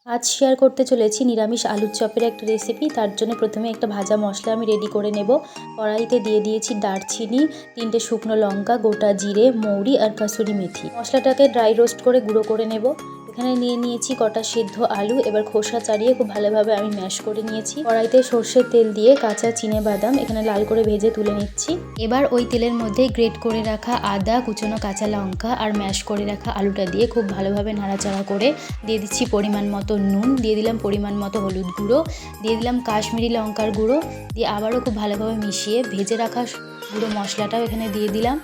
আজ শেয়ার করতে চলেছি নিরামিষ আলুর চপের একটা রেসিপি। তার জন্য প্রথমে একটা ভাজা মশলা আমি রেডি করে নেব। কড়াইতে দিয়ে দিয়েছি দারচিনি, 3টে শুকনো লঙ্কা, গোটা জিরে, মৌরি আর কাসুরি মেথি। মশলাটাকে ড্রাই রোস্ট করে গুঁড়ো করে নেব। এখানে নিয়ে নিয়েছি কটা সিদ্ধ আলু। এবার খোসা ছাড়িয়ে খুব ভালোভাবে আমি ম্যাশ করে নিয়েছি। কড়াইতে সর্ষের তেল দিয়ে কাঁচা চিনেবাদাম এখানে লাল করে ভেজে তুলে নিচ্ছি। এবার ওই তেলের মধ্যে গ্রেট করে রাখা আদা, কুচনো কাঁচা লঙ্কা আর ম্যাশ করে রাখা আলুটা দিয়ে খুব ভালোভাবে নাড়াচাড়া করে দিয়ে দিচ্ছি পরিমাণ মতো নুন, দিয়ে দিলাম পরিমাণ মতো হলুদ গুঁড়ো, দিয়ে দিলাম কাশ্মীরি লঙ্কার গুঁড়ো, দিয়ে আবারও খুব ভালোভাবে মিশিয়ে ভেজে রাখা গুঁড়ো মশলাটাও এখানে দিয়ে দিলাম।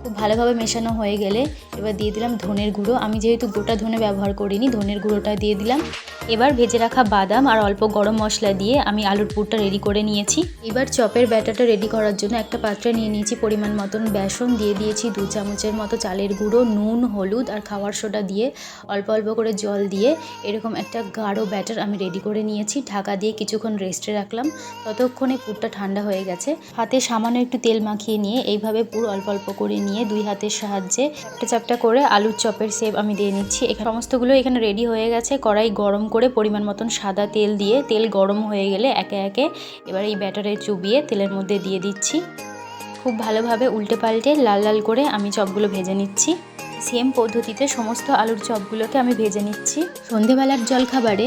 খুব ভালোভাবে মেশানো হয়ে গেলে এবার দিয়ে দিলাম ধনের গুঁড়ো। আমি যেহেতু গোটা ধনে ব্যবহার করিনি, ধনের গুঁড়োটা দিয়ে দিলাম। এবার ভেজে রাখা বাদাম আর অল্প গরম মশলা দিয়ে আমি আলুর পুরটা রেডি করে নিয়েছি। এবার চপের ব্যাটারটা রেডি করার জন্য একটা পাত্রে নিয়ে নিয়েছি পরিমাণ মতন বেসন, দিয়ে দিয়েছি 2 চামচের মতো চালের গুঁড়ো, নুন, হলুদ আর খাওয়ার সোডা দিয়ে অল্প অল্প করে জল দিয়ে এরকম একটা গাঢ় ব্যাটার আমি রেডি করে নিয়েছি। ঢাকা দিয়ে কিছুক্ষণ রেস্টে রাখলাম। ততক্ষণে পুরটা ঠান্ডা হয়ে গেছে। হাতে সামান্য একটু তেল মাখিয়ে নিয়ে এইভাবে পুর অল্প অল্প করে নিয়ে 2 হাতের সাহায্যে একটা চাপটা করে আলুর চপের শেপ আমি দিয়ে নিচ্ছি। এখানে সমস্তগুলো এখানে রেডি হয়ে গেছে। কড়াই গরম করে পরিমাণ মতন সাদা তেল দিয়ে তেল গরম হয়ে গেলে একে একে এবার এই ব্যাটারে চুবিয়ে তেলের মধ্যে দিয়ে দিচ্ছি। খুব ভালোভাবে উল্টে পাল্টে লাল লাল করে আমি চপগুলো ভেজে নিচ্ছি। সেম পদ্ধতিতে সমস্ত আলুর চপগুলোকে আমি ভেজে নিচ্ছি। সন্ধেবেলার জলখাবারে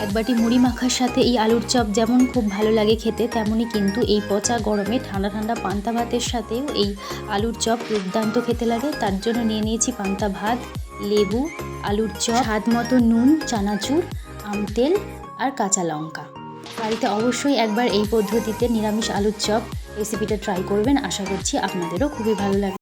এক বাটি মুড়ি মাখার সাথে এই আলুর চপ যেমন খুব ভালো লাগে খেতে, তেমনই কিন্তু এই পচা গরমে ঠান্ডা ঠান্ডা পান্তা ভাতের সাথেও এই আলুর চপ দুর্দান্ত খেতে লাগে। তার জন্য নিয়ে নিয়েছি পান্তা ভাত, লেবু, আলুর চপ, স্বাদ মতো নুন, চানাচুর, আমতেল আর কাঁচা লঙ্কা। বাড়িতে অবশ্যই একবার এই পদ্ধতিতে নিরামিষ আলুর চপ রেসিপিটা ট্রাই করবেন। আশা করছি আপনাদেরও খুবই ভালো লাগবে।